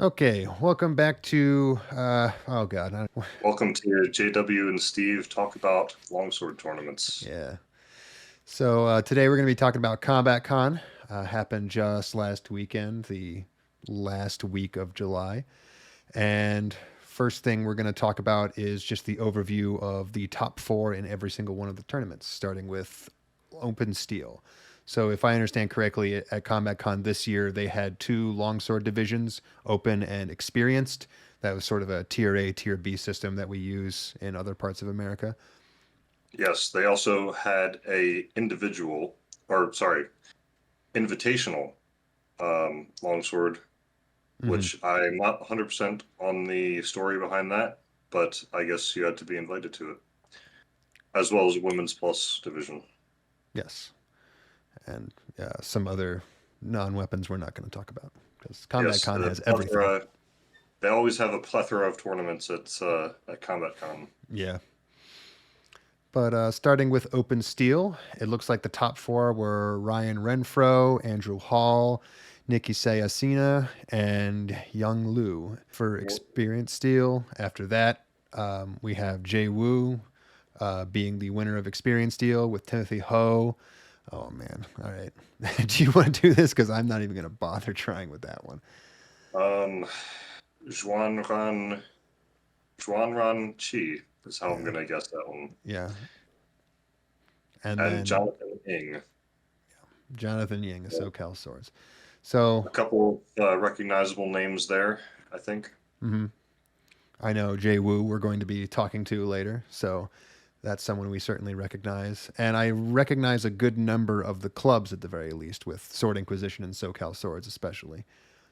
Okay, welcome back to oh god, Welcome to JW and Steve talk about longsword tournaments. yeah. So today we're going to be talking about CombatCon. Happened just last weekend, the last week of July. And first thing we're going to talk about is just the overview of the top four in every single one of the tournaments, starting with Open Steel. So if I understand correctly, at CombatCon this year, they had two longsword divisions, Open and Experienced. That was sort of a tier A, tier B system that we use in other parts of America. Yes, they also had a individual, or sorry, invitational longsword, Mm-hmm. which I'm not 100% on the story behind that, but I guess you had to be invited to it, as well as a women's plus division. Yes. And some other non-weapons we're not going to talk about because Yes, CombatCon a has everything. plethora. They always have a plethora of tournaments at CombatCon. Yeah. But starting with Open Steel, it looks like the top four were Ryan Renfro, Andrew Hall, Nikki Sayasina, and Young Lu. For Experienced Steel, after that, we have Jie Wu being the winner of Experienced Steel with Timothy Ho. Oh, man. All right. Do you want to do this? Because I'm not even going to bother trying with that one. Um, Juanran Juanran Chi is how I'm Yeah. gonna guess that one. Yeah. And And then Jonathan Ing. Jonathan Ying, So SoCal Swords. So a couple recognizable names there, I think. mhm. I know Jie Wu we're going to be talking to later. So that's someone we certainly recognize. And I recognize a good number of the clubs at the very least, with Sword Inquisition and SoCal Swords especially.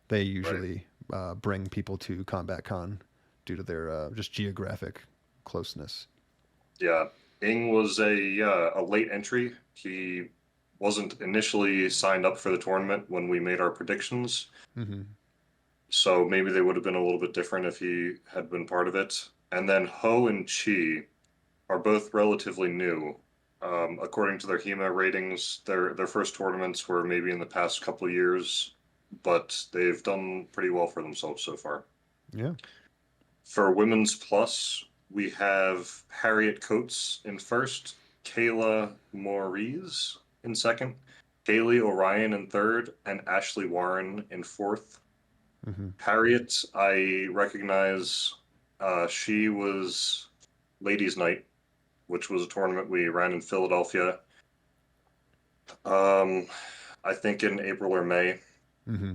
They Right. usually bring people to Combat Con due to their just geographic closeness. Yeah. Ing was a late entry. He wasn't initially signed up for the tournament when we made our predictions. Mm-hmm. So maybe they would have been a little bit different if he had been part of it. And then Ho and Chi are both relatively new. According to their HEMA ratings, their first tournaments were maybe in the past couple of years, but they've done pretty well for themselves so far. Yeah. For women's plus, we have Harriet Coates in first, Kayla Maurice in second, Kaylee Orion in third, and Ashley Warren in fourth. Mm-hmm. Harriet, I recognize. She was Ladies' Night, which was a tournament we ran in Philadelphia. Um, I think in April or May, Mm-hmm.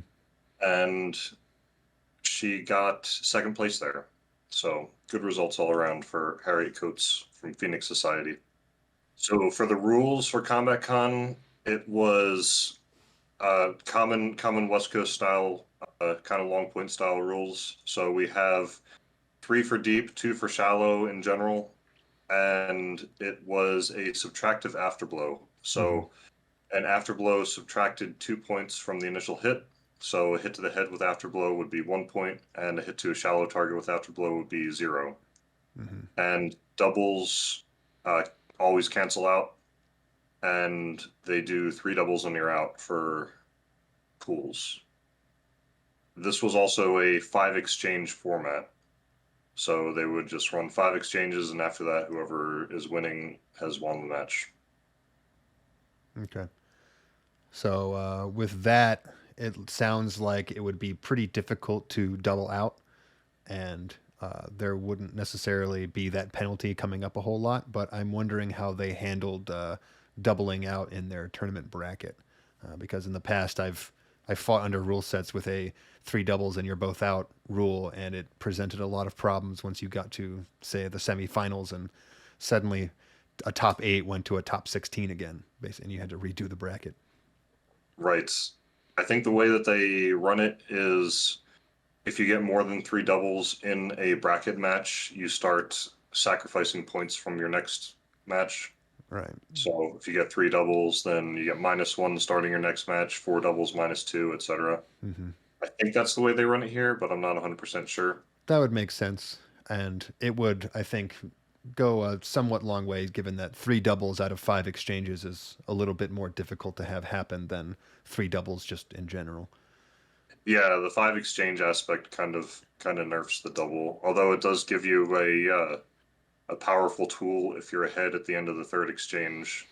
and she got second place there. So good results all around for Harriet Coates from Phoenix Society. So for the rules for CombatCon, it was common West Coast style, kind of long point style rules. So we have three for deep, two for shallow in general, and it was a subtractive afterblow. Mm-hmm. So an afterblow subtracted 2 points from the initial hit. So a hit to the head with afterblow would be 1 point, and a hit to a shallow target with afterblow would be 0. Mm-hmm. And doubles uh, always cancel out, and they do 3 doubles when you're out for pools. This was also a 5 exchange format. So they would just run 5 exchanges, and after that, whoever is winning has won the match. Okay. So with that, it sounds like it would be pretty difficult to double out, and there wouldn't necessarily be that penalty coming up a whole lot. But I'm wondering how they handled doubling out in their tournament bracket, because in the past I fought under rule sets with a three doubles and you're both out rule, and it presented a lot of problems once you got to say the semifinals, and suddenly a top eight went to a top 16 again, basically, and you had to redo the bracket. Right. I think the way that they run it is if you get more than 3 doubles in a bracket match, you start sacrificing points from your next match. Right. So if you get 3 doubles, then you get -1 starting your next match, 4 doubles -2, etc. Hmm. I think that's the way they run it here, but I'm not 100% sure. That would make sense. And it would, I think, go a somewhat long way, given that three doubles out of five exchanges is a little bit more difficult to have happen than three doubles just in general. Yeah, the 5 exchange aspect kind of nerfs the double, although it does give you a powerful tool if you're ahead at the end of the 3rd exchange.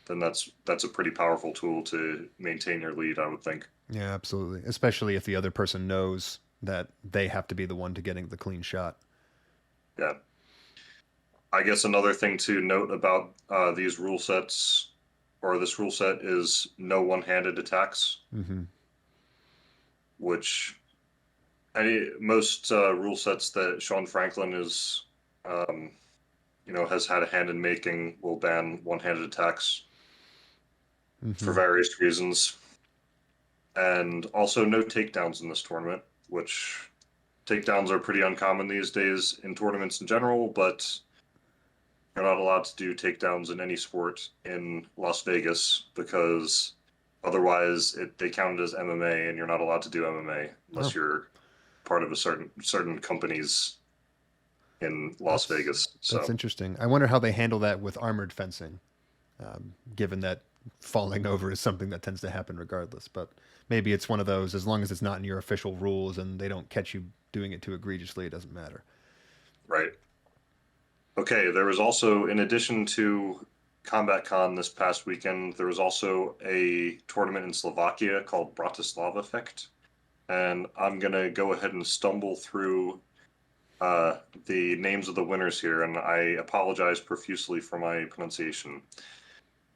Then that's a pretty powerful tool to maintain your lead, I would think. Yeah, absolutely. Especially if the other person knows that they have to be the one to getting the clean shot. Yeah. I guess another thing to note about these rule sets, or this rule set, is no one-handed attacks, which most rule sets that Sean Franklin is, has had a hand in making will ban one-handed attacks for various reasons. And also no takedowns in this tournament, which takedowns are pretty uncommon these days in tournaments in general, but you're not allowed to do takedowns in any sport in Las Vegas because otherwise they count it as MMA, and you're not allowed to do MMA unless you're part of a certain companies in Las Vegas. So That's interesting. I wonder how they handle that with armored fencing, given that falling over is something that tends to happen regardless. But maybe it's one of those, as long as it's not in your official rules and they don't catch you doing it too egregiously, it doesn't matter. Right. Okay, there was also, in addition to CombatCon this past weekend, there was also a tournament in Slovakia called Bratislava Effect. And I'm going to go ahead and stumble through the names of the winners here, and I apologize profusely for my pronunciation.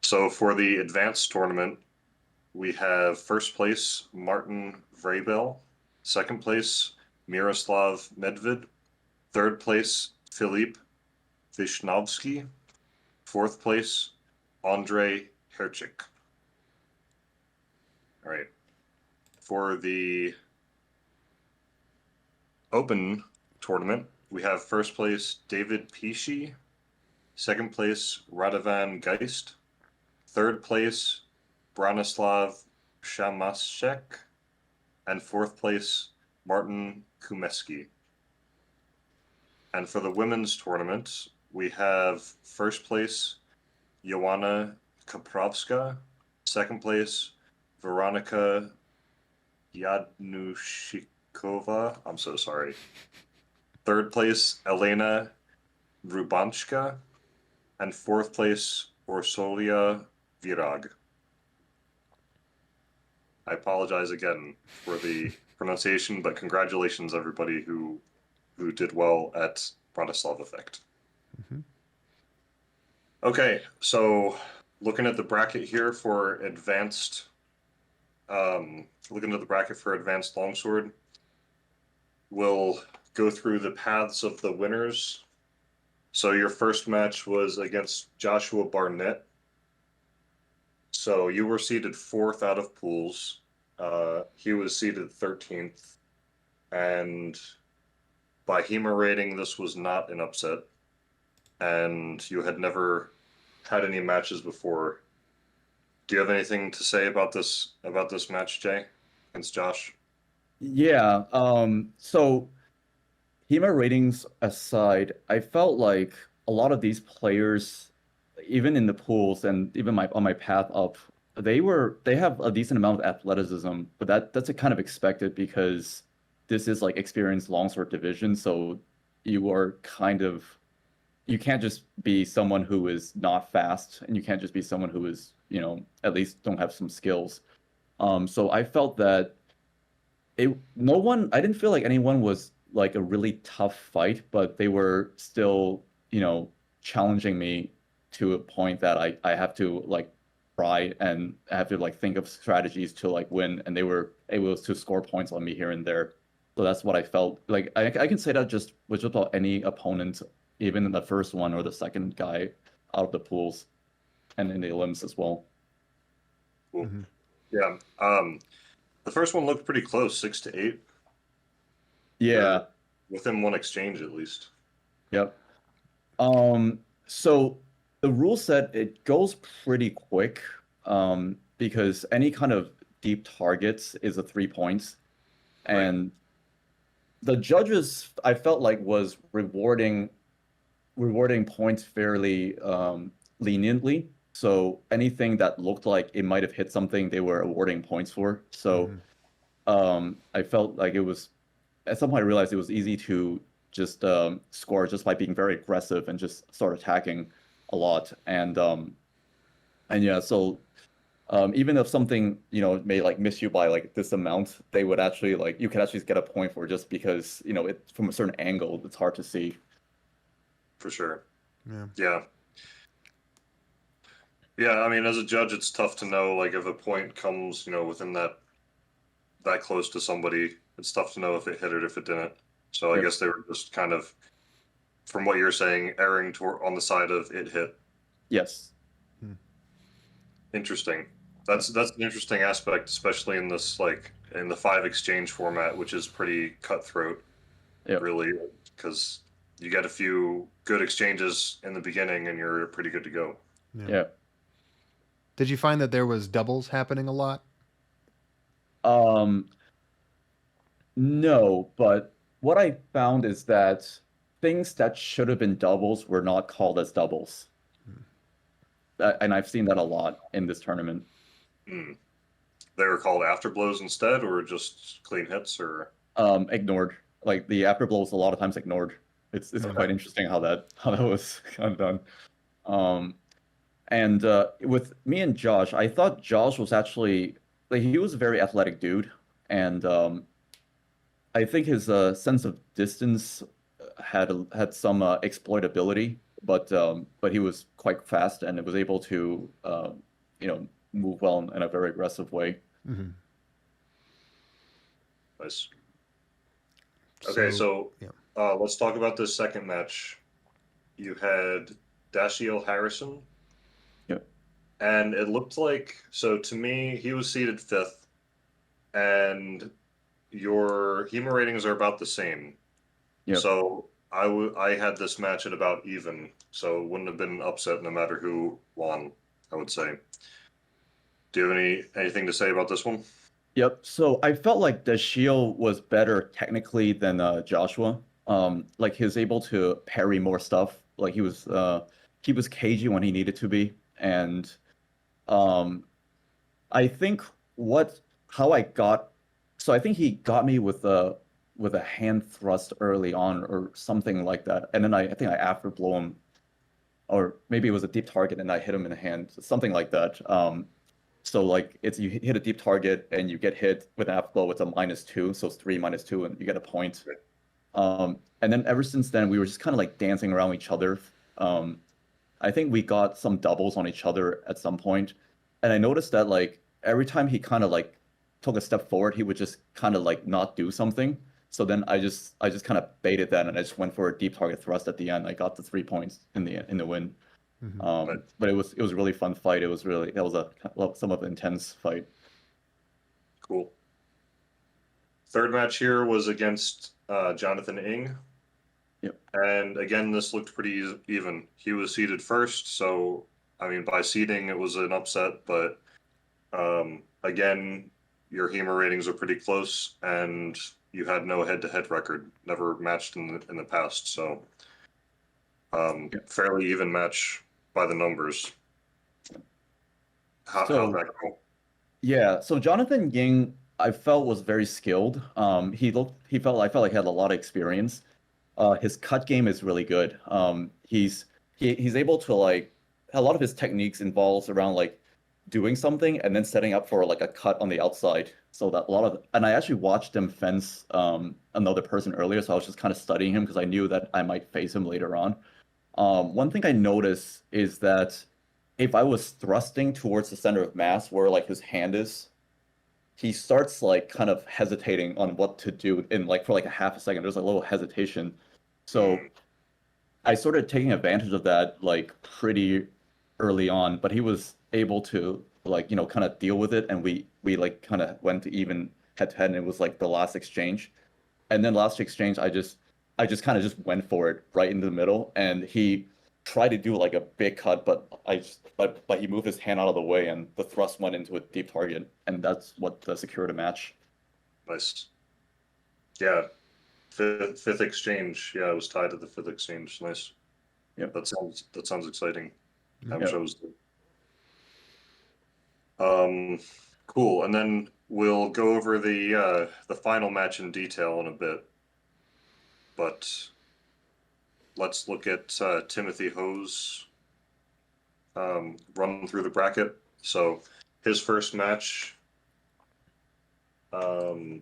So for the advanced tournament, we have first place Martin Vrabel, second place Miroslav Medved, third place Filip Vishnovsky, fourth place Andrei Herchik. All right. For the open tournament, we have first place David Pishi, second place Radovan Geist, third place Branislav Shamaszek, and fourth place Martin Kumeski. And for the women's tournament, we have first place Joanna Kaprawska, second place Veronika Yadnushikova. I'm so sorry. Third place Elena Rubanchka, and fourth place Orsolia Virag. I apologize again for the pronunciation, but congratulations everybody who did well at Bratislava Effect. Okay, so looking at the bracket here for advanced, longsword, we'll go through the paths of the winners. So your first match was against Joshua Barnett. So you were seeded 4th out of pools. He was seeded 13th. And by HEMA rating, this was not an upset. And you had never had any matches before. Do you have anything to say about this match, Jay, against Josh? Yeah. So HEMA ratings aside, I felt like a lot of these players, even in the pools and even on my path up, they have a decent amount of athleticism, but that's kind of expected because this is like experienced longsword division, so you can't just be someone who is not fast, and you can't just be someone who is, at least don't have some skills. So I felt that I didn't feel like anyone was like a really tough fight, but they were still, challenging me to a point that I have to like try and I have to like think of strategies to like win, and they were able to score points on me here and there. So that's what I felt like. I can say that just with just about any opponent, even in the first one or the second guy out of the pools, and in the elims as well. Cool. Yeah. The first one looked pretty close, 6-8. Yeah. Within one exchange at least. Yep. So the rule set, it goes pretty quick, because any kind of deep targets is a 3 points. And the judges, I felt like, was rewarding points fairly leniently. So anything that looked like it might have hit something, they were awarding points for. So I felt like it was at some point I realized it was easy to just score just by being very aggressive and just start attacking a lot. And yeah, so even if something, you know, may like miss you by like this amount, they would actually like you could actually get a point for it just because, you know, it from a certain angle, it's hard to see. For sure. Yeah. Yeah. Yeah, I mean, as a judge, it's tough to know, like, if a point comes, you know, within that close to somebody, it's tough to know if it hit it, if it didn't. So I Yep. guess they were just kind of, from what you're saying, erring toward on the side of it hit. Yes. Interesting. That's an interesting aspect, especially in this, like, in the 5 exchange format, which is pretty cutthroat, Yep. really, because you get a few good exchanges in the beginning and you're pretty good to go. Yeah. Did you find that there was doubles happening a lot? No, but what I found is that things that should have been doubles were not called as doubles. And I've seen that a lot in this tournament. Hmm. They were called afterblows instead, or just clean hits, or Ignored. Like the afterblow was a lot of times ignored. It's quite interesting how that was kind of done. And with me and Josh, I thought Josh was actually like he was a very athletic dude, and I think his sense of distance had some exploitability, but he was quite fast and was able to you know move well in a very aggressive way. Mm-hmm. nice. Okay, so yeah. let's talk about this second match. You had Dashiell Harrison. Yep. And it looked like, so to me, he was seeded 5th, and your HEMA ratings are about the same. Yep. So I had this match at about even, so it wouldn't have been an upset no matter who won, I would say. Do you have anything to say about this one? Yep. So I felt like Dashiell was better technically than Joshua. Like he was able to parry more stuff. Like he was cagey when he needed to be, and I think how I got. So I think he got me with a hand thrust early on or something like that, and then I think I after blow him, or maybe it was a deep target and I hit him in the hand, something like that. So like it's you hit a deep target and you get hit with an afterblow, it's a -2, so it's 3 -2, and you get a point. And then ever since then we were just kind of like dancing around each other. I think we got some doubles on each other at some point, and I noticed that like every time he kind of like took a step forward, he would just kind of like not do something. So then I just kind of baited that and I just went for a deep target thrust at the end. I got the 3 points in the win. But it was a really fun fight. That was a somewhat intense fight. Cool. Third match here was against Jonathan Ing. Yep. And again, this looked pretty even. He was seeded 1st, so I mean, by seeding, it was an upset. But again, your HEMA ratings are pretty close, and you had no head-to-head record, never matched in the past. So fairly even match by the numbers. How'd that go? Yeah, so Jonathan Ying, I felt was very skilled. I felt like he had a lot of experience. His cut game is really good. He's able to like a lot of his techniques involves around like doing something and then setting up for like a cut on the outside. So that and I actually watched him fence another person earlier, so I was just kind of studying him because I knew that I might face him later on. One thing I noticed is that if I was thrusting towards the center of mass where like his hand is, he starts like kind of hesitating on what to do in like for like a half a second. There's a little hesitation. So I started taking advantage of that like pretty early on, but he was able to like, you know, kind of deal with it, and we like kind of went to even head to head, and it was like the last exchange. And then last exchange I just kind of just went for it right into the middle, and he tried to do like a big cut, but he moved his hand out of the way, and the thrust went into a deep target, and that's what secured a match. Nice. Yeah, fifth exchange. Yeah, it was tied to the 5th exchange. Nice. Yep. That sounds exciting. I'm Yep. shows. Cool. And then we'll go over the final match in detail in a bit, but let's look at Timothy Ho's run through the bracket. So his first match. So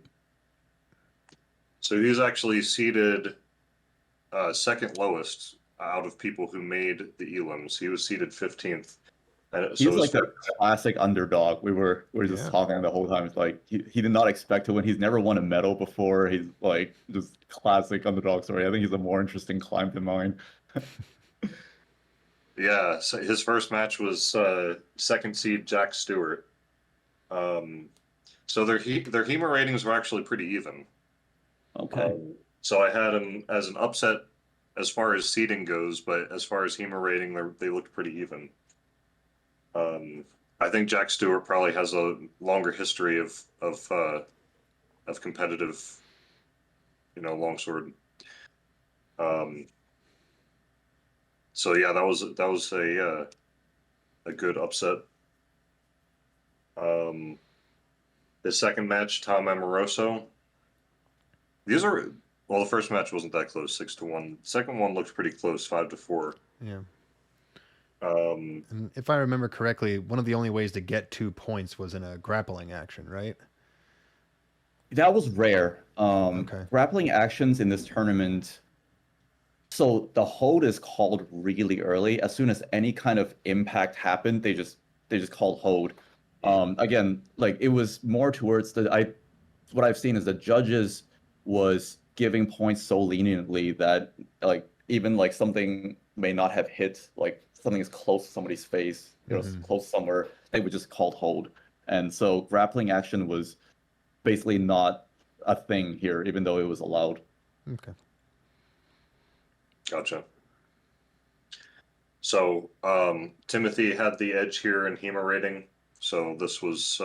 he's actually seeded second lowest out of people who made the elims. He was seeded 15th. And He's like a classic underdog. We were just talking the whole time. It's like he did not expect to win. He's never won a medal before. He's like just classic underdog story. I think he's a more interesting climb than mine. Yeah, so his first match was second seed Jack Stewart. So their HEMA ratings were actually pretty even. Okay. So I had him as an upset as far as seeding goes, but as far as HEMA rating, they looked pretty even. I think Jack Stewart probably has a longer history of competitive, longsword. So yeah, that was a good upset. The second match, Tom Amoroso. The first match wasn't that close, 6-1. The second one looked pretty close, 5-4. Yeah. And if I remember correctly, one of the only ways to get 2 points was in a grappling action, right? That was rare. Okay. Grappling actions in this tournament. So the hold is called really early. As soon as any kind of impact happened, they just called hold. Again, like it was more towards what I've seen is the judges was giving points so leniently that like even like something may not have hit, like something is close to somebody's face, close somewhere, they would just call hold. And so grappling action was basically not a thing here, even though it was allowed. Okay. Gotcha. So Timothy had the edge here in HEMA rating. So this was,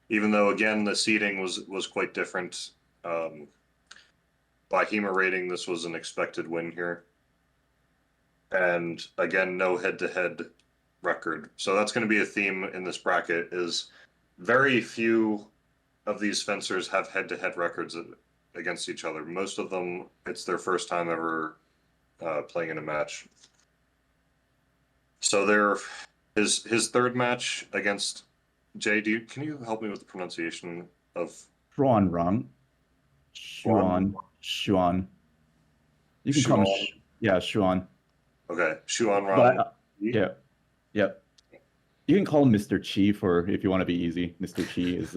even though again the seeding was quite different, by HEMA rating, this was an expected win here. And again, no head-to-head record. So that's going to be a theme in this bracket, is very few of these fencers have head-to-head records against each other. Most of them, it's their first time ever playing in a match. So his third match against Jay. Can you help me with the pronunciation of Xuan. You can call him Xuan. Okay, Xuan Rang. Yeah. You can call him Mr. Chi if you want to be easy. Mr. Chi is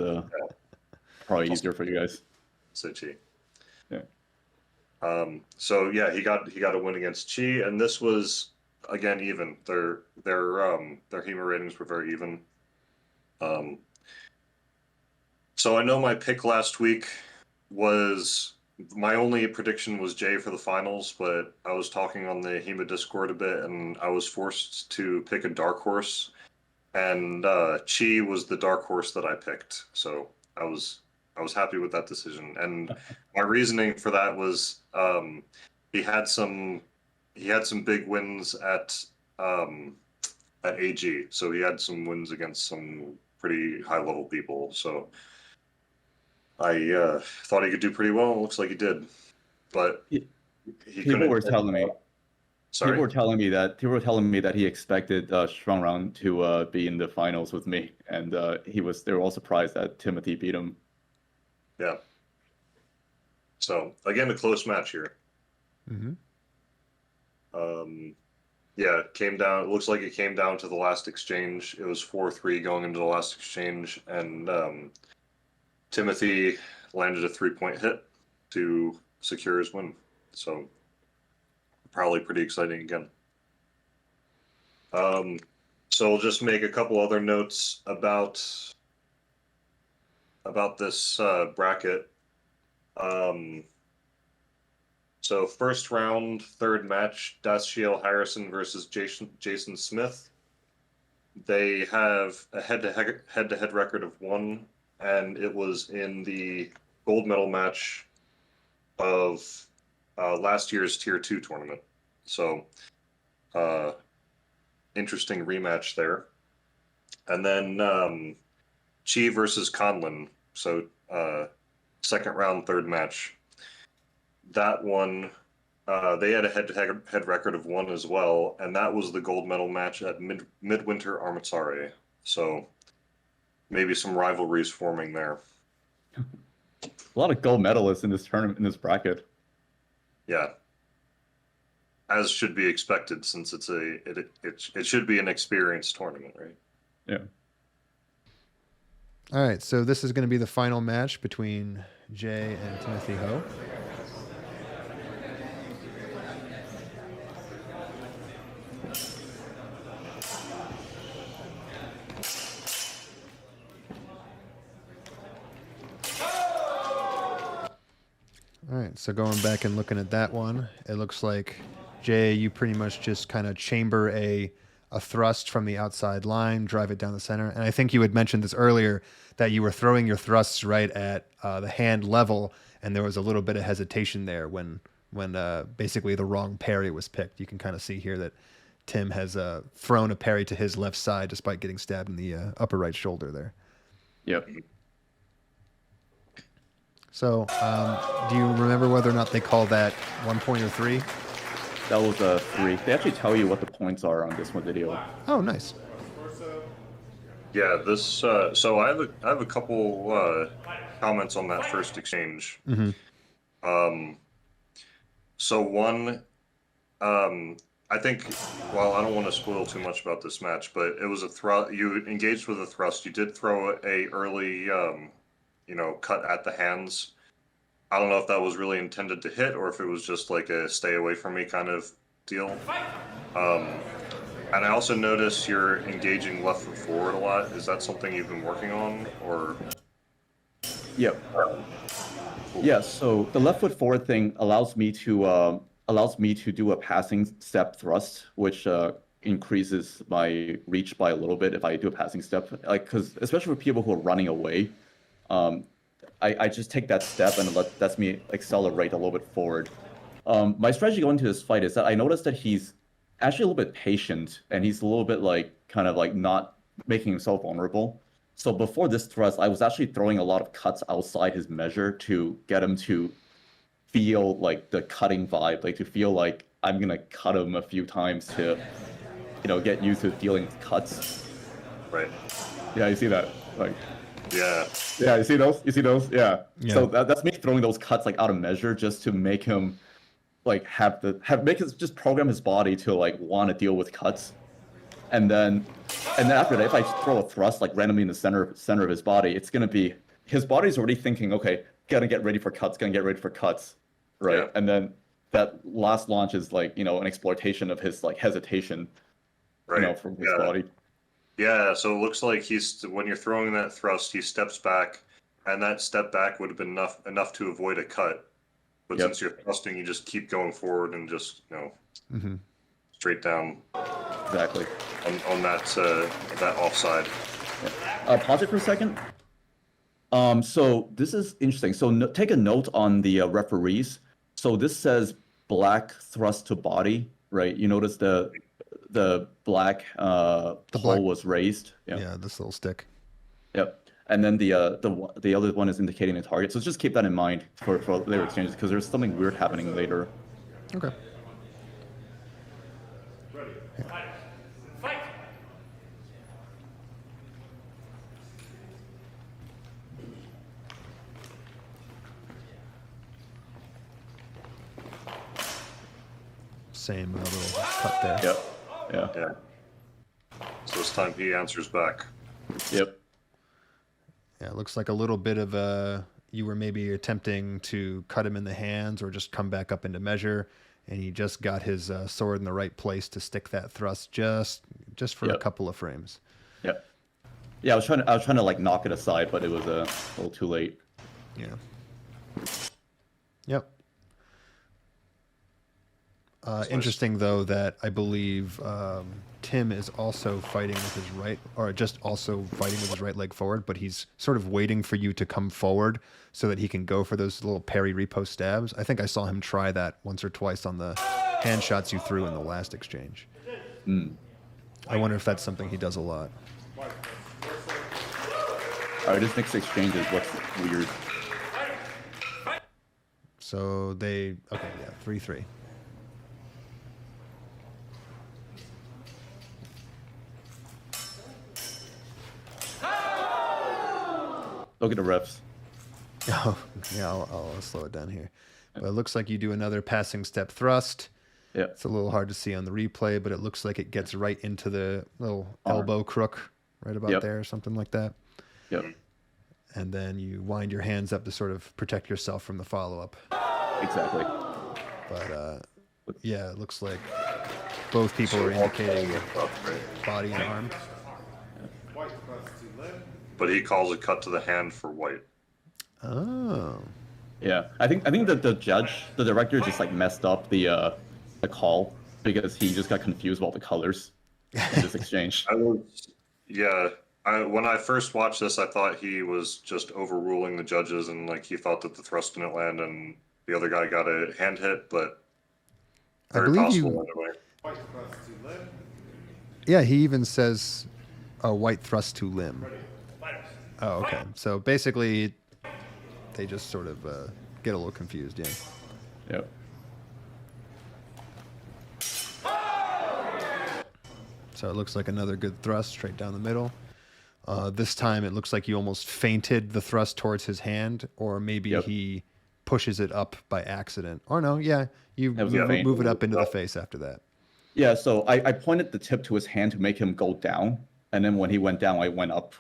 probably easier for you guys. So Chi. Yeah. So yeah, he got a win against Chi, and this was again even. Their HEMA ratings were very even. So I know my pick last week was, my only prediction was Jay for the finals, but I was talking on the HEMA Discord a bit, and I was forced to pick a dark horse, and Chi was the dark horse that I picked. So I was happy with that decision, and my reasoning for that was he had some big wins at AG, so he had some wins against some pretty high level people. So I thought he could do pretty well. It looks like he did, but people were telling me. Sorry. People were telling me that he expected Shuangrang to be in the finals with me, and they were all surprised that Timothy beat him. Yeah. So again, a close match here. Mm-hmm. Yeah, it came down. It looks like it came down to the last exchange. It was 4-3 going into the last exchange, and Timothy landed a 3-point hit to secure his win. So probably pretty exciting again. So we'll just make a couple other notes about this bracket. So first round, third match, Dashiel Harrison versus Jason Smith. They have a head-to-head record of 1, and it was in the gold medal match of last year's Tier 2 tournament. So interesting rematch there. And then Chi versus Conlon. So second round, third match. That one, they had a head-to-head record of 1 as well, and that was the gold medal match at Midwinter Armatsare. So maybe some rivalries forming there. A lot of gold medalists in this tournament, in this bracket. Yeah, as should be expected, since it should be an experienced tournament, right? Yeah. All right, so this is going to be the final match between Jay and Timothy Ho. All right, so going back and looking at that one, it looks like, Jay, you pretty much just kind of chamber a thrust from the outside line, drive it down the center. And I think you had mentioned this earlier, that you were throwing your thrusts right at the hand level, and there was a little bit of hesitation there when basically the wrong parry was picked. You can kind of see here that Tim has thrown a parry to his left side despite getting stabbed in the upper right shoulder there. Yep. So do you remember whether or not they call that 1 point or 3? That was a 3. They actually tell you what the points are on this one video. Oh, nice. Yeah, this. So I have a couple comments on that first exchange. Mm-hmm. So one, I think. Well, I don't want to spoil too much about this match, but it was a thrust. You engaged with a thrust. You did throw a early, cut at the hands. I don't know if that was really intended to hit or if it was just like a stay away from me kind of deal. And I also notice you're engaging left foot forward a lot. Is that something you've been working on, or? Yep. Yeah. So the left foot forward thing allows me to do a passing step thrust, which increases my reach by a little bit if I do a passing step. Like, because especially for people who are running away, I just take that step and lets me accelerate a little bit forward. My strategy going into this fight is that I noticed that he's actually a little bit patient, and he's a little bit kind of not making himself vulnerable. So before this thrust, I was actually throwing a lot of cuts outside his measure to get him to feel like the cutting vibe, to feel like I'm gonna cut him a few times to, get used to dealing cuts. Right. Yeah, you see that? Yeah. Yeah, you see those? Yeah. Yeah. So that's me throwing those cuts out of measure just to make him just program his body to want to deal with cuts. And then after that, if I throw a thrust randomly in the center of his body, it's gonna be his body's already thinking, okay, gonna get ready for cuts, right? Yeah. And then that last launch is an exploitation of his hesitation, Right. from his body. Yeah. So it looks like when you're throwing that thrust, he steps back, and that step back would have been enough to avoid a cut. But Yep. since you're thrusting, you just keep going forward and just Mm-hmm. straight down Exactly. on that offside. Pause it for a second. So this is interesting. So take a note on the referees. So this says black thrust to body, right? You notice the black pole was raised. Yeah, this little stick. Yep. And then the other one is indicating the target. So just keep that in mind for later exchanges, because there's something weird happening later. Okay. Fight! Same little cut there. Yep. Yeah. Yeah. So it's time he answers back. Yep. Yeah, it looks like a little bit of you were maybe attempting to cut him in the hands or just come back up into measure, and he just got his sword in the right place to stick that thrust just for a Yep. couple of frames. Yep. Yeah, I was trying to knock it aside, but it was a little too late. Yeah. Yep. Interesting, though, that I believe Tim is also fighting with his right, or just also fighting with his right leg forward, but he's sort of waiting for you to come forward so that he can go for those little parry repost stabs. I think I saw him try that once or twice on the hand shots you threw in the last exchange. I wonder if that's something he does a lot. Alright, this next exchange is what's weird. So they okay, yeah, 3-3. Look at the refs. Oh, yeah, I'll slow it down here. But it looks like you do another passing step thrust. Yeah. It's a little hard to see on the replay, but it looks like it gets right into the little Arm. elbow crook right about Yep. there or something like that. Yep. And then you wind your hands up to sort of protect yourself from the follow-up. Exactly. But yeah, it looks like both people are indicating body and arm. But he calls a cut to the hand for white. Oh. Yeah. I think that the director just like messed up the call because he just got confused about the colors in this exchange. When I first watched this, I thought he was just overruling the judges and like he thought that the thrust didn't land and the other guy got a hand hit, but I very believe possible you. anyway. Yeah, he even says a white thrust to limb. Oh, okay. So basically, they just sort of get a little confused, yeah. Yep. So it looks like another good thrust straight down the middle. This time it looks like you almost feinted the thrust towards his hand, or maybe Yep. he pushes it up by accident. Or no, yeah, you That was a feint. move it up into the face after that. Yeah, so I pointed the tip to his hand to make him go down, and then when he went down, I went up.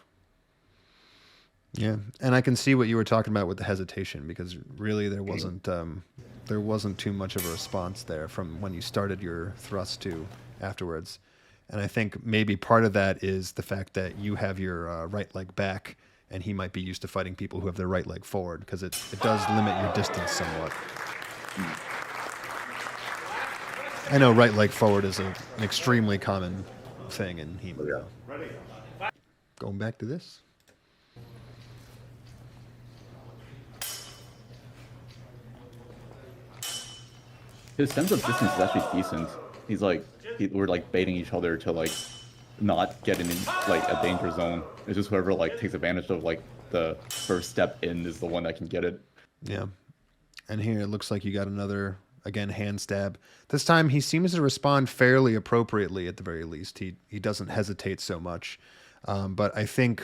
Yeah, and I can see what you were talking about with the hesitation, because really there wasn't too much of a response there from when you started your thrust to afterwards. And I think maybe part of that is the fact that you have your right leg back, and he might be used to fighting people who have their right leg forward, because it does limit your distance somewhat. I know right leg forward is an extremely common thing in HEMA. Yeah. Going back to this. His sense of distance is actually decent. He's like, we're like baiting each other to like not get in like a danger zone. It's just whoever like takes advantage of like the first step in is the one that can get it. Yeah. And here it looks like you got another, again, hand stab. This time he seems to respond fairly appropriately at the very least. He doesn't hesitate so much. But I think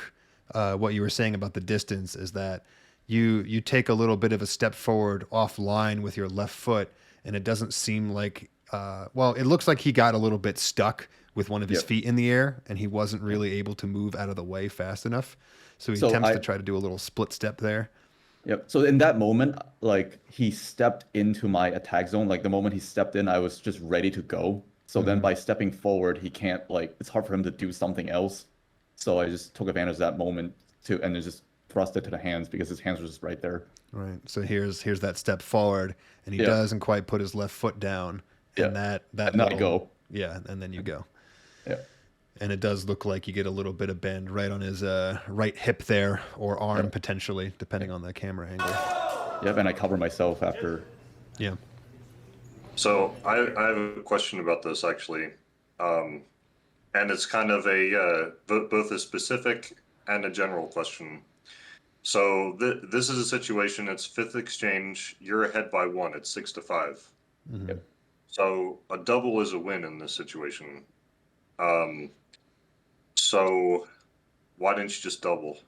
what you were saying about the distance is that you take a little bit of a step forward offline with your left foot, and it doesn't seem like, well, it looks like he got a little bit stuck with one of his Yep. feet in the air, and he wasn't really able to move out of the way fast enough. So he So attempts to try to do a little split step there. Yep. So in that moment, like he stepped into my attack zone. Like the moment he stepped in, I was just ready to go. So then by stepping forward, he can't like, it's hard for him to do something else. So I just took advantage of that moment and then just thrust it to the hands because his hands were just right there. Right. So here's that step forward, and he Yeah. doesn't quite put his left foot down, and Yeah. that And then I little- go. Yeah, and then you go. Yeah. And it does look like you get a little bit of bend right on his right hip there, or arm potentially, depending on the camera angle. Yep. And I cover myself after. Yeah. So I have a question about this actually, and it's kind of a both a specific and a general question. So this is a situation. It's fifth exchange. You're ahead by one. It's 6-5. Mhm. Yep. So a double is a win in this situation. So why didn't you just double?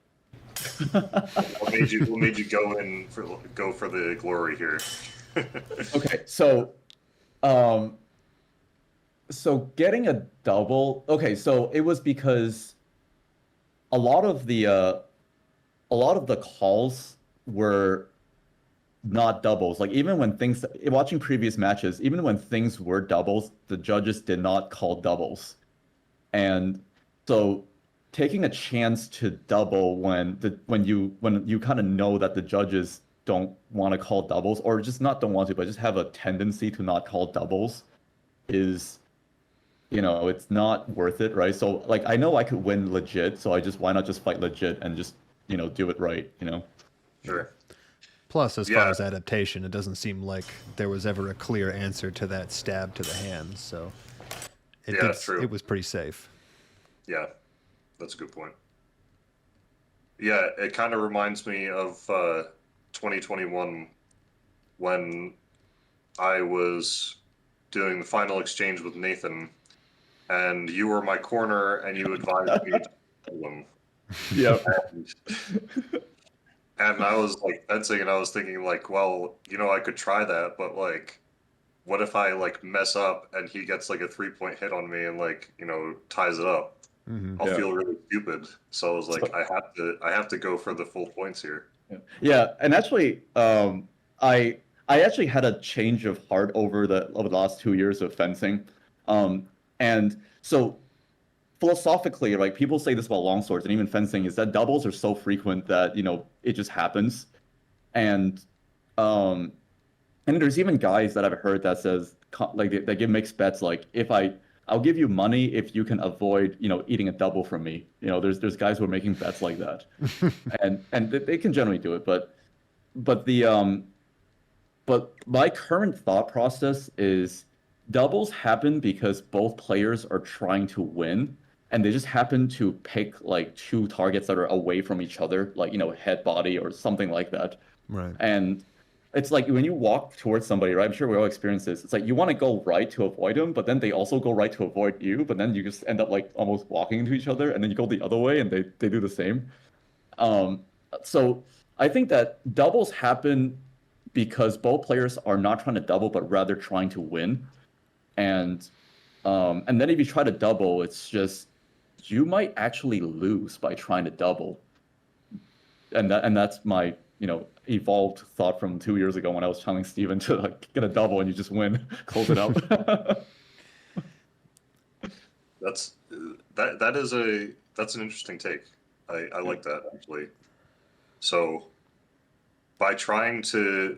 What made you go for the glory here? Okay, so getting a double. Okay, so it was because a lot of the calls were not doubles. Like even when watching previous matches, even when things were doubles, the judges did not call doubles. And so taking a chance to double when you kind of know that the judges don't want to call doubles, or just not don't want to, but just have a tendency to not call doubles, is, it's not worth it, right? So like I know I could win legit, so why not just fight legit and just do it right, Sure. Plus, as Yeah. far as adaptation, it doesn't seem like there was ever a clear answer to that stab to the hands. So Yeah, true. it was pretty safe. Yeah, that's a good point. Yeah, it kind of reminds me of 2021 when I was doing the final exchange with Nathan, and you were my corner, and you advised me to kill him. Yep. And I was like fencing, and I was thinking like, well, I could try that, but like, what if I like mess up and he gets like a 3-point hit on me and like ties it up? I'll Yeah. feel really stupid. So I was like, So- I have to go for the full points here. Yeah, and actually, I actually had a change of heart over the last 2 years of fencing, and so philosophically, like people say this about longswords and even fencing, is that doubles are so frequent that it just happens, and um, and there's even guys that I've heard that says like they give mixed bets, like if I'll give you money if you can avoid eating a double from me. There's guys who are making bets like that, and they can generally do it, but the but my current thought process is doubles happen because both players are trying to win, and they just happen to pick like two targets that are away from each other, like head body or something like that. Right. And it's like when you walk towards somebody, right? I'm sure we all experience this. It's like you want to go right to avoid them, but then they also go right to avoid you, but then you just end up like almost walking into each other, and then you go the other way and they do the same. Um, so I think that doubles happen because both players are not trying to double, but rather trying to win. And and then if you try to double, it's just you might actually lose by trying to double. And that's my evolved thought from 2 years ago when I was telling Steven to like get a double and you just win, close it out. That's that's an interesting take. I like that actually. So by trying to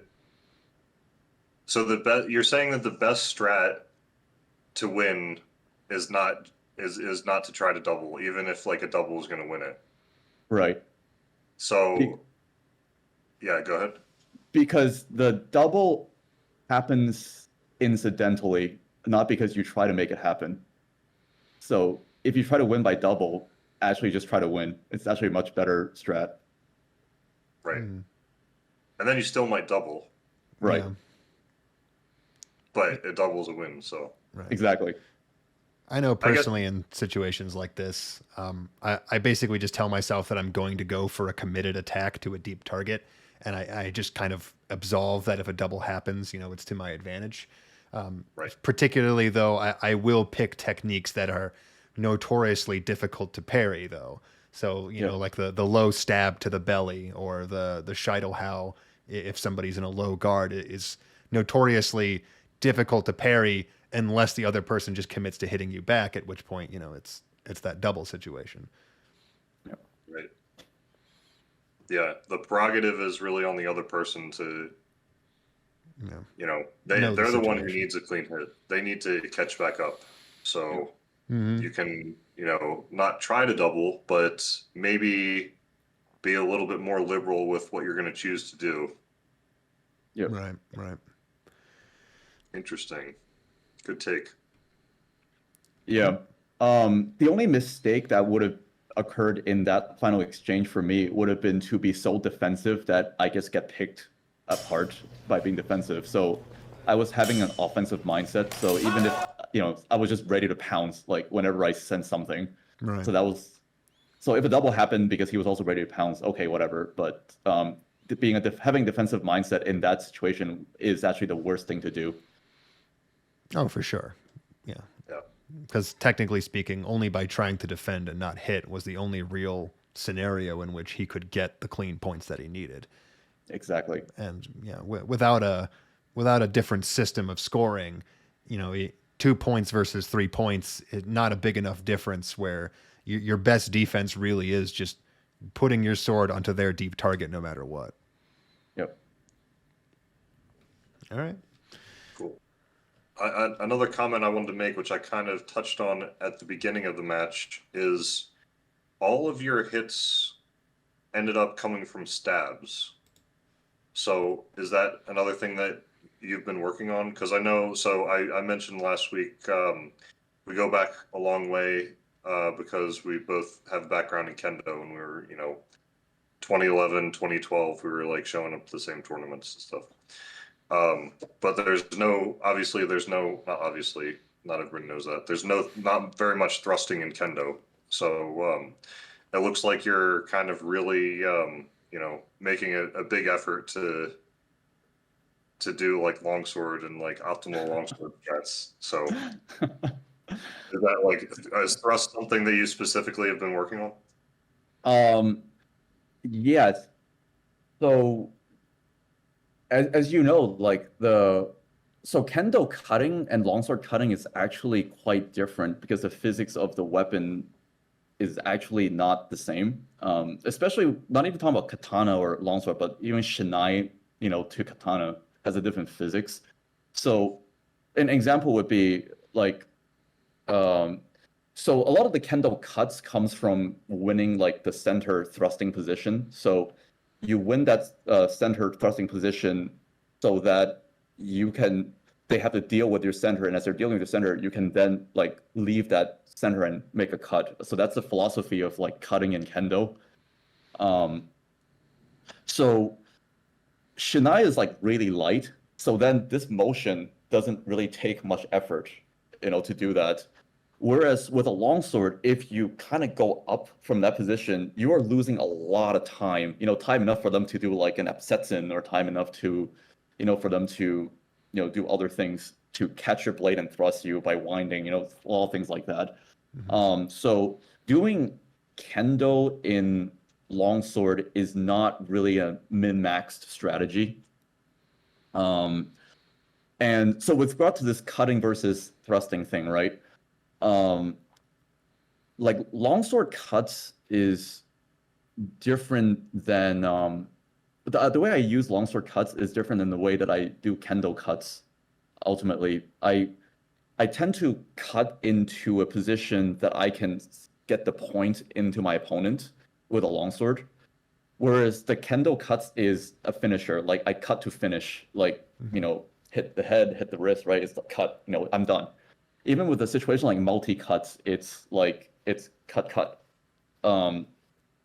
you're saying that the best strat to win is not to try to double, even if like a double is going to win it. Right. So yeah, go ahead. Because the double happens incidentally, not because you try to make it happen. So if you try to win by double, actually just try to win. It's actually a much better strat. Right. And then you still might double. Right. Yeah. But a double is a win, so. Right. Exactly. I know personally in situations like this, I basically just tell myself that I'm going to go for a committed attack to a deep target. And I just kind of absolve that if a double happens, it's to my advantage. Right. Particularly, though, I will pick techniques that are notoriously difficult to parry, though. So, like the low stab to the belly or the Scheitelhau, if somebody's in a low guard, is notoriously difficult to parry unless the other person just commits to hitting you back, at which point, it's that double situation. Right. Yeah, the prerogative is really on the other person to, they're the one who needs a clean hit. They need to catch back up. So you can, not try to double, but maybe be a little bit more liberal with what you're going to choose to do. Yep. Right. Interesting. Good take. Yeah. The only mistake that would have occurred in that final exchange for me would have been to be so defensive that I just get picked apart by being defensive. So I was having an offensive mindset. So even if, I was just ready to pounce like whenever I sent something. Right. So if a double happened because he was also ready to pounce, okay, whatever. But having a defensive mindset in that situation is actually the worst thing to do. Oh, for sure. Yeah. Because technically speaking, only by trying to defend and not hit was the only real scenario in which he could get the clean points that he needed. Exactly. And without a different system of scoring, 2 points versus 3 points is not a big enough difference where your best defense really is just putting your sword onto their deep target no matter what. Yep. All right. Cool. Another comment I wanted to make, which I kind of touched on at the beginning of the match, is all of your hits ended up coming from stabs. So is that another thing that you've been working on? Because I know, so I mentioned last week, we go back a long way because we both have background in kendo, and we were, 2011, 2012, we were like showing up to the same tournaments and stuff. But not everyone knows that. There's not very much thrusting in kendo. So it looks like you're kind of really, making a big effort to do like longsword and like optimal longsword strats. So is that like, is thrust something that you specifically have been working on? Yes. So as you know, like so kendo cutting and longsword cutting is actually quite different because the physics of the weapon is actually not the same. Especially not even talking about katana or longsword, but even shinai, to katana has a different physics. So an example would be like, so a lot of the kendo cuts comes from winning like the center thrusting position. So you win that center thrusting position so that they have to deal with your center, and as they're dealing with your center, you can then like leave that center and make a cut. So that's the philosophy of like cutting in kendo. So shinai is like really light, so then this motion doesn't really take much effort, to do that. Whereas with a longsword, if you kind of go up from that position, you are losing a lot of time, time enough for them to do like an absetsen, or time enough to, for them to, do other things to catch your blade and thrust you by winding, all things like that. So doing kendo in longsword is not really a min-maxed strategy. And so with regard to this cutting versus thrusting thing, right? Like longsword cuts is different than the way I use longsword cuts is different than the way that I do kendo cuts. Ultimately, I tend to cut into a position that I can get the point into my opponent with a longsword, whereas the kendo cuts is a finisher. Like I cut to finish, like hit the head, hit the wrist, right? It's the cut, I'm done. Even with a situation like multi-cuts, it's like it's cut.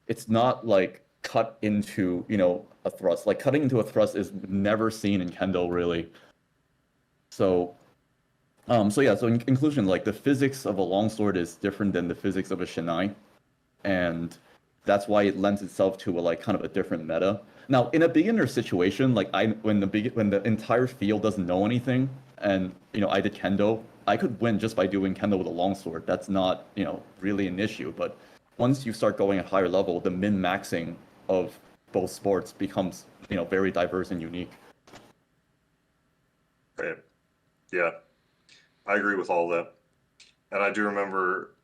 It's not like cut into, a thrust. Like cutting into a thrust is never seen in kendo really. So so in conclusion, like the physics of a longsword is different than the physics of a shinai, and that's why it lends itself to a like kind of a different meta. Now, in a beginner situation, like when the entire field doesn't know anything, and I did kendo, I could win just by doing kendo with a longsword. That's not really an issue. But once you start going at higher level, the min-maxing of both sports becomes very diverse and unique. Right. Yeah, I agree with all that. And I do remember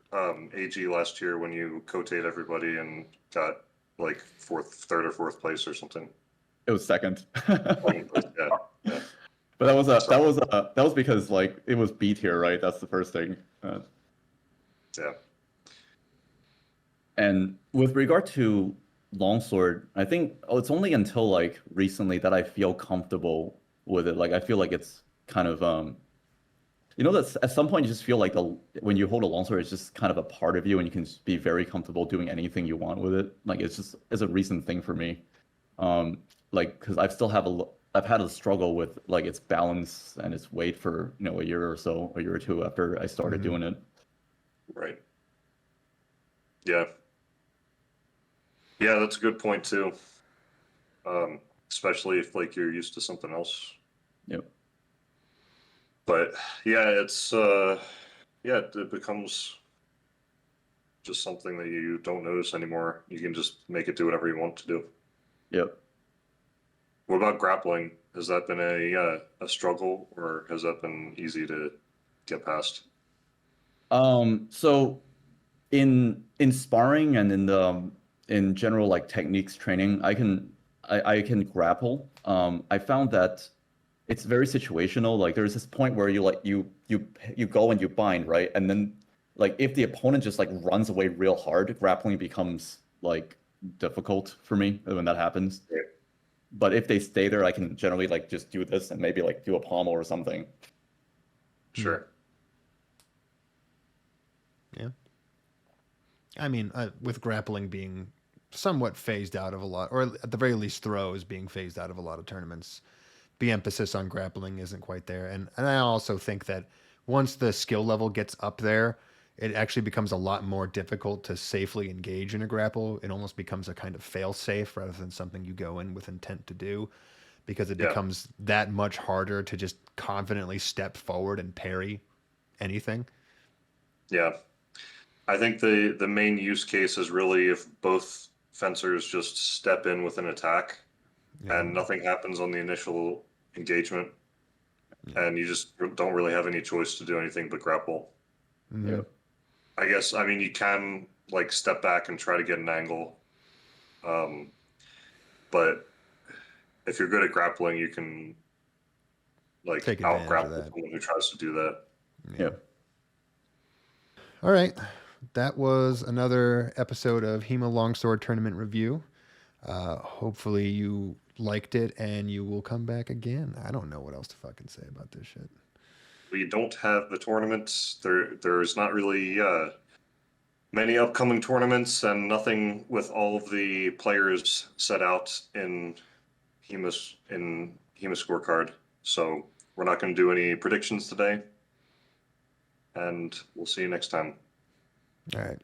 AG last year when you coated everybody and got like third or fourth place or something. It was second. Yeah. But that was because like it was B tier, right? That's the first thing. Yeah. And with regard to longsword, I think it's only until like recently that I feel comfortable with it. Like I feel like it's kind of that at some point you just feel like when you hold a longsword, it's just kind of a part of you, and you can just be very comfortable doing anything you want with it. Like it's a recent thing for me. Like because I've had a struggle with like its balance and its weight for a year or two after I started doing it. Right. Yeah. Yeah, that's a good point too. Especially if like you're used to something else. Yep. But yeah, it's it becomes just something that you don't notice anymore. You can just make it do whatever you want to do. Yep. What about grappling? Has that been a struggle, or has that been easy to get past? So in sparring and in general like techniques training, I can grapple. I found that it's very situational. Like there's this point where you go and you bind, right? And then like if the opponent just like runs away real hard, grappling becomes like difficult for me when that happens. Yeah. But if they stay there, I can generally like just do this and maybe like do a pommel or something. Sure. Yeah. I mean, with grappling being somewhat phased out of a lot, or at the very least, throws being phased out of a lot of tournaments. The emphasis on grappling isn't quite there, and I also think that once the skill level gets up there, it actually becomes a lot more difficult to safely engage in a grapple. It almost becomes a kind of fail safe rather than something you go in with intent to do, because it Yeah. becomes that much harder to just confidently step forward and parry anything. Yeah. I think the main use case is really if both fencers just step in with an attack Yeah. and nothing happens on the initial engagement, and you just don't really have any choice to do anything but grapple. Mhm. Yeah. I guess, I mean, you can like step back and try to get an angle. But if you're good at grappling, you can like Take out advantage of grapple that. someone who tries to do that. Yeah. All right. That was another episode of HEMA Longsword Tournament Review. Hopefully you liked it and you will come back again. I don't know what else to fucking say about this shit. We don't have the tournaments. There's not really many upcoming tournaments, and nothing with all of the players set out in HEMA's scorecard. So we're not going to do any predictions today, and we'll see you next time. All right.